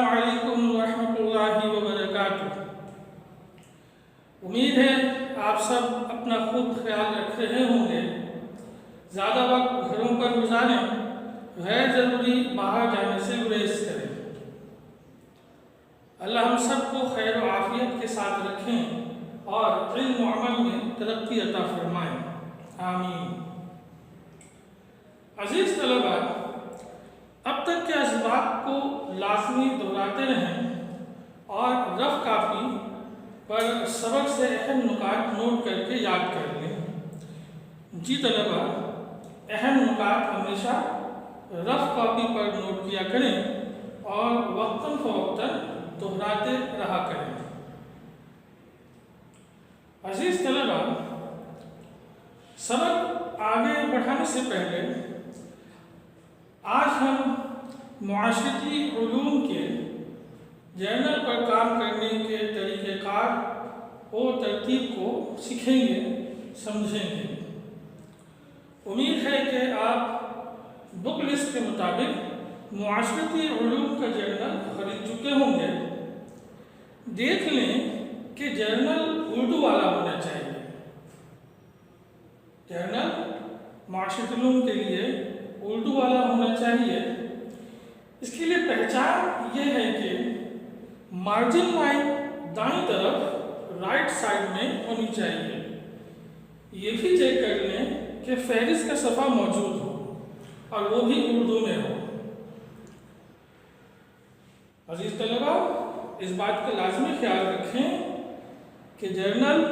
علیکم ورحمۃ اللہ وبرکاتہ۔ امید ہے آپ سب اپنا خوب خیال رکھ رہے ہوں گے، زیادہ وقت گھروں پر گزاریں، غیر ضروری باہر جانے سے گریز کریں۔ اللہ ہم سب کو خیر و عافیت کے ساتھ رکھیں اور علم و عمل میں ترقی عطا فرمائیں، آمین۔ عزیز طلباء، اب تک کے اسباق کو لازمی دہراتے رہیں اور رف کاپی پر سبق سے اہم نکات نوٹ کر کے یاد کر لیں۔ جی طلباء، اہم نکات ہمیشہ رف کاپی پر نوٹ کیا کریں اور وقتاً فوقتاً دہراتے رہا کریں۔ عزیز طلباء، سبق آگے بڑھانے سے پہلے آج ہم معاشرتی علوم کے جرنل پر کام کرنے کے طریقہ کار اور ترتیب کو سیکھیں گے، سمجھیں گے۔ امید ہے کہ آپ بک لسٹ کے مطابق معاشرتی علوم کا جرنل خرید چکے ہوں گے۔ دیکھ لیں کہ جرنل اردو والا ہونا چاہیے۔ جرنل معاشرتی علوم کے لیے اردو والا ہونا چاہیے۔ اس کے لیے پہچان یہ ہے کہ مارجن لائن دائیں طرف رائٹ سائڈ میں ہونی چاہیے۔ یہ بھی چیک کر لیں کہ فہرست کا صفحہ موجود ہو اور وہ بھی اردو میں ہو۔ عزیز طلباء، اس بات کا لازمی خیال رکھیں کہ journal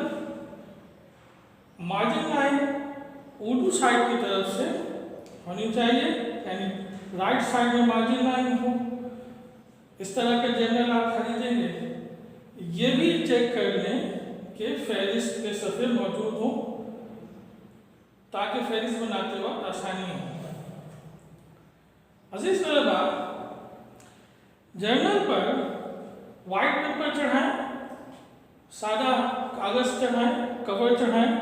margin line Urdu side کی طرف سے ہونی چاہیے، یعنی رائٹ سائڈ میں مارجن لائن ہو۔ اس طرح کے جرنل آپ خریدیں گے۔ یہ بھی چیک کر لیں کہ فہرست کے صفحے موجود ہوں تاکہ فہرست بناتے وقت آسانی ہو۔ عزیز طلباء، جرنل پر وائٹ پیپر چڑھائیں، سادہ کاغذ چڑھائیں، کور چڑھائیں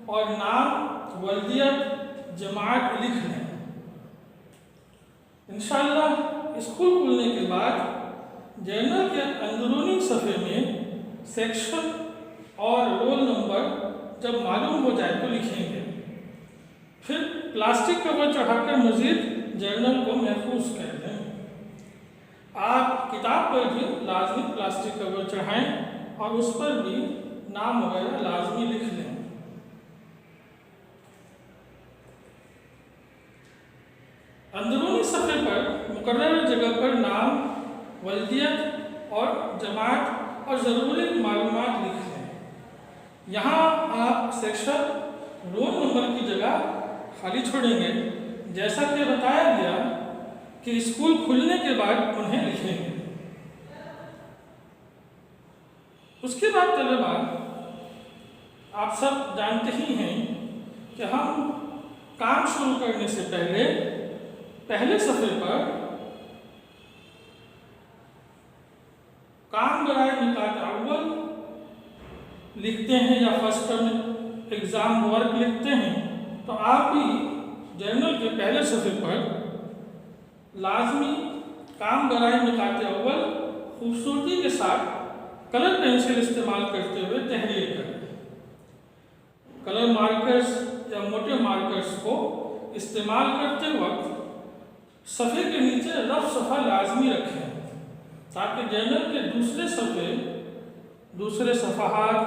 اور نام، والدیت، جماعت لکھ لیں۔ انشاءاللہ اسکول کھلنے کے بعد جرنل کے اندرونی صفحے میں سیکشن اور رول نمبر جب معلوم ہو جائے تو لکھیں گے۔ پھر پلاسٹک کور چڑھا کر مزید جرنل کو محفوظ کر دیں۔ آپ کتاب پر بھی لازمی پلاسٹک کور چڑھائیں اور اس پر بھی نام وغیرہ لازمی لکھ لیں۔ اندرونی صفحے پر مقررہ جگہ پر نام، والدیت اور جماعت اور ضروری معلومات لکھ لیں۔ یہاں آپ سیکشن رول نمبر کی جگہ خالی چھوڑیں گے، جیسا کہ بتایا گیا کہ اسکول کھلنے کے بعد انہیں لکھیں گے۔ اس کے بعد طلباء، آپ سب جانتے ہی ہیں کہ ہم کام شروع کرنے سے پہلے صفحے پر کام برائے نکات اول لکھتے ہیں یا فرسٹ ٹرم ایگزام ورک لکھتے ہیں، تو آپ بھی جرنل کے پہلے صفحے پر لازمی کام برائے نکات اول خوبصورتی کے ساتھ کلر پینسل استعمال کرتے ہوئے تحریر کریں۔ کلر مارکرز یا موٹے مارکرز کو استعمال کرتے وقت صفحے کے نیچے رف صفحہ لازمی رکھیں تاکہ جرنل کے دوسرے صفحات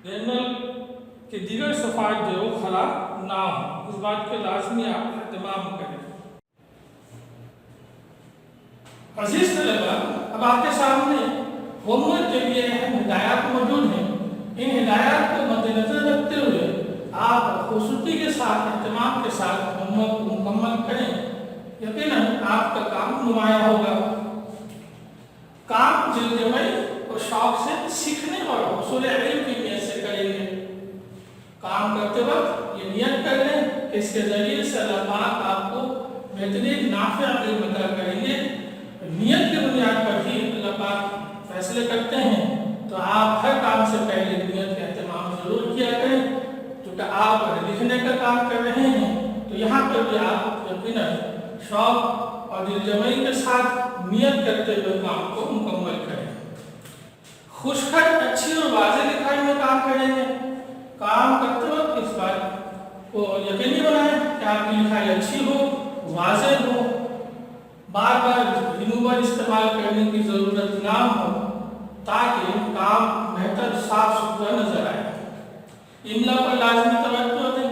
جرنل کے دیگر صفحات جو خراب نہ ہوں۔ اس بات کے لازمی آپ اہتمام کریں۔ عزیز طلباء، اب آپ کے سامنے ہوم ورک کے لیے اہم ہدایات موجود ہیں۔ ان ہدایات کو مد نظر رکھتے ہوئے آپ خوبصورتی کے ساتھ، اہتمام کے ساتھ ہوم ورک کو مکمل کریں۔ یقیناً آپ کا کام نمایاں ہوگا۔ کام جلدی اور شوق سے سیکھنے اور حصول علم کی نیت سے کریں گے۔ کام کرتے وقت یہ نیت کر لیں کہ اس کے ذریعے سے اللہ پاک آپ کو بہترین نافع علم عطا کریں گے۔ نیت کی بنیاد پر ہی اللہ پاک فیصلے کرتے ہیں، تو آپ ہر کام سے پہلے نیت کا اہتمام ضرور کیا کریں۔ کیونکہ آپ لکھنے کا کام کر رہے ہیں تو یہاں پر بھی آپ یقیناً شوق اور دل جمعی کے ساتھ نیت کرتے ہوئے کام کو مکمل کریں۔ خوشخط اچھی اور واضح لکھائی میں کام کریں گے۔ کام کرتے وقت اس بات کو یقینی بنائیں کہ آپ کی لکھائی اچھی ہو، واضح ہو، بار بار ریموور استعمال کرنے کی ضرورت نہ ہو تاکہ کام بہتر صاف ستھرا نظر آئے۔ املا پر لازمی توجہ دیں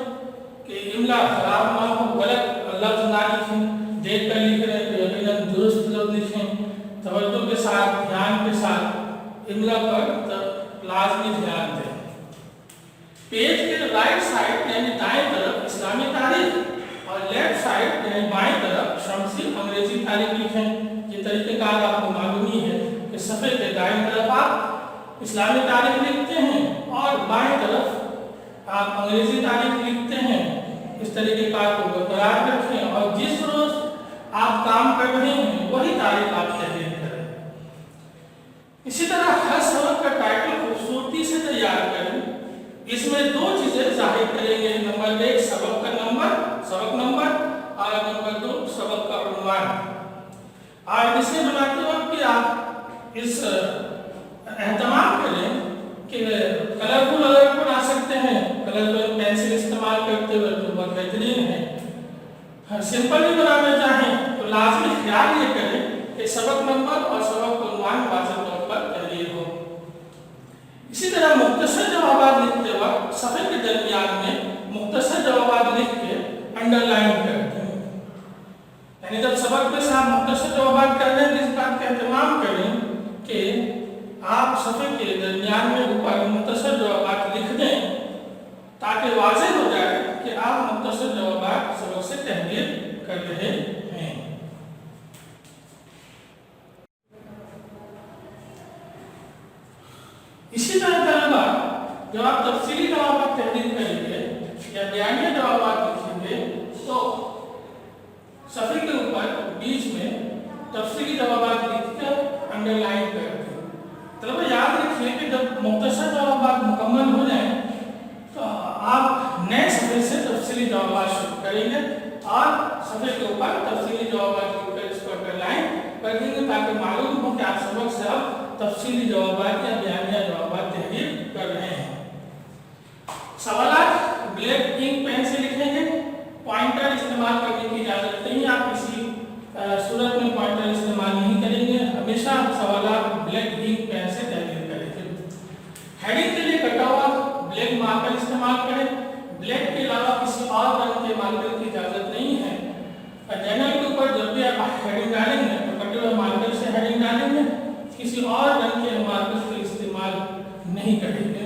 کہ املا خراب نہ ہو، غلط لفظ نہ لکھیں، دیکھ کر لکھ رہے ہیں تو یقیناً درست لفظ لکھیں۔ توجہ کے ساتھ، دھیان کے ساتھ املا پر لازمی دھیان دیں۔ پیج کے رائٹ سائڈ یعنی دائیں طرف اسلامی تاریخ اور لیفٹ سائڈ یعنی بائیں طرف شمسی انگریزی تاریخ لکھیں۔ یہ طریقہ کار آپ کو معلوم ہی ہے کہ صفحے کے دائیں طرف آپ اسلامی تاریخ لکھتے ہیں اور بائیں طرف آپ انگریزی تاریخ لکھتے ہیں۔ اس طریقے کار کو برقرار رکھیں اور جس روز آپ کام کر رہے ہیں وہی تاریخ آپ تحریر کریں۔ اسی طرح ہر سبق کا ٹائٹل خوبصورتی سے تیار کریں۔ اس میں دو چیزیں ظاہر کریں گے، نمبر 1 سبق کا نمبر، سبق نمبر، اور نمبر 2 سبق کا عنوان۔ اور اسے بناتے وقت کہ آپ اس اہتمام کریں کہ کلرفل اگر بنا سکتے ہیں، کلرفل پینسل استعمال کرتے ہوئے تو بہت بہترین ہے۔ سمپل بھی بنانا چاہیں تو لازمی خیال یہ کریں کہ سبق نمبر اور سبق کا عنوان واضح طور پر تحریر ہو۔ اسی طرح مختصر جوابات لکھتے وقت صفحے کے درمیان میں مختصر جوابات لکھ کے انڈر لائن کرتے ہیں۔ یعنی جب سبق میں سے آپ مختصر جوابات کر رہے ہیں تو اس بات کا اہتمام کریں کہ آپ صفحے کے درمیان میں اوپر مختصر جوابات لکھ دیں تاکہ واضح ہو جائے کہ آپ مختصر جوابات سبق سے تحریر کر رہے ہیں۔ اسی طرح طلبہ جب آپ تفصیلی جوابات تحریر کریں گے یا بیانیہ جوابات لکھیں گے تو صفحے کے اوپر بیچ میں تفصیلی جوابات لکھ کر انڈر لائن کر دیں۔ طلبہ یاد رکھیے کہ جب مختصر جوابات مکمل ہو جائیں تو آپ نئے صفحے سے تفصیلی جوابات شروع کریں گے اور صفحے کے اوپر تفصیلی جوابات لکھ کر اس کو انڈر لائن کر دیں گے تاکہ معلوم ہو کہ آپ سبق سے اب تفصیلی جوابات یا بیانیہ جوابات تحریر کر رہے ہیں۔ سوالات بلیک انک پین سے لکھیں گے، پوائنٹر استعمال کرنے کی اجازت نہیں، آپ کسی صورت میں پوائنٹر استعمال نہیں کریں گے، ہمیشہ سوالات بلیک انک پین سے تحریر کریں گے۔ ہیڈنگ کے لیے کٹا ہوا بلیک مارکر استعمال کریں، بلیک کے علاوہ کسی اور رنگ کے مارکر کی اجازت نہیں ہے۔ جرنل کے اوپر جب بھی آپ ہیڈنگ ڈالیں گے تو کٹے ہوئے مارکر سے ہیڈنگ ڈالیں گے، کسی اور رنگ کے مارکر کا استعمال نہیں کریں گے۔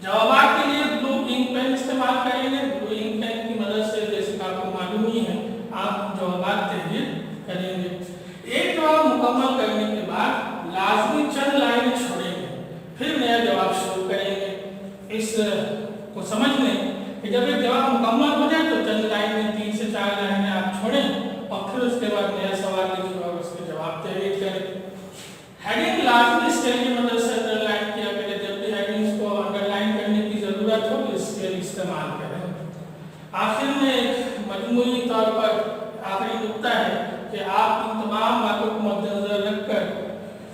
جوابات کے لیے بلو انک پین استعمال کریں گے، بلو انک پین کی مدد سے جیسے کہ آپ کو معلوم ہی ہے آپ جوابات تحریر کریں گے۔ ایک جواب مکمل کرنے کے بعد لازمی چند لائنیں چھوڑیں گے، پھر نیا جواب شروع کریں گے۔ اس کو سمجھ لیں کہ جب ایک جواب مکمل ہو جائے تو چند لائنیں 3 سے 4 لائنیں آپ چھوڑیں اور پھر اس کے بعد نیا سوال لکھیں اور اس کے جواب تحریر کریں۔ ہیڈنگ لازمی اسکیل کی مدد سے انڈر لائن کیا کریں، جب بھی ہیڈنگز کو انڈر لائن کرنے کی ضرورت ہو تو اسکیل استعمال کریں۔ آخر میں ایک مجموعی طور پر آخری نکتہ ہے کہ آپ ان تمام باتوں کو مد نظر رکھ کر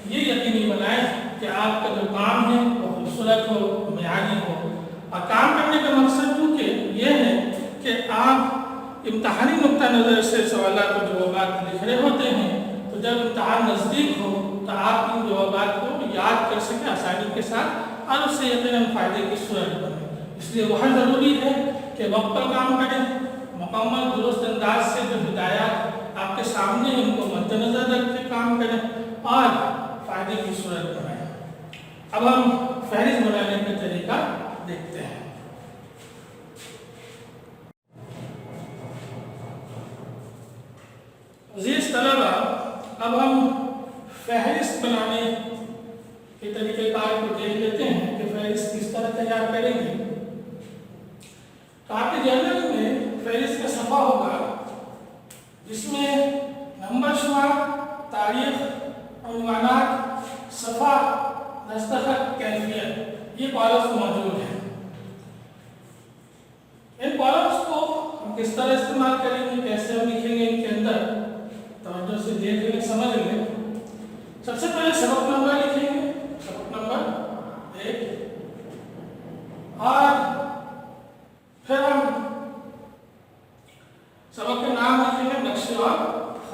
یہ یقینی بنائیں کہ آپ کا جو کام ہے وہ خوبصورت ہو، معیاری ہو۔ اور کام کرنے کا مقصد چونکہ یہ ہے کہ آپ امتحانی نقطہ نظر سے سوالات و جوابات لکھ رہے ہوتے ہیں تو جب امتحان نزدیک ہو تو آپ ان جوابات کو یاد کر سکیں آسانی کے ساتھ اور اس سے یقیناً فائدے کی صورت بنے۔ اس لیے بہت ضروری ہے کہ وقت پر کام کریں، مکمل درست انداز سے جو ہدایات آپ کے سامنے ہیں ان کو مد نظر رکھ کے کام کریں اور فائدے کی صورت بنائیں۔ اب ہم فہرست بنانے کا طریقہ دیکھتے ہیں۔ عزیز طلبہ، اب ہم فہرست بنانے کے طریقہ کار کو دیکھ لیتے ہیں کہ فہرست کس طرح تیار کریں گے۔ کاپی جرنل میں فہرست کا صفحہ ہوگا جس میں نمبر شمار، تاریخ، عنوانات، صفحہ، دستخط، کیفیت، یہ کالمز موجود ہیں۔ ان کالمز کو ہم کس طرح استعمال کریں گے، کیسے ہم لکھیں گے ان کے اندر،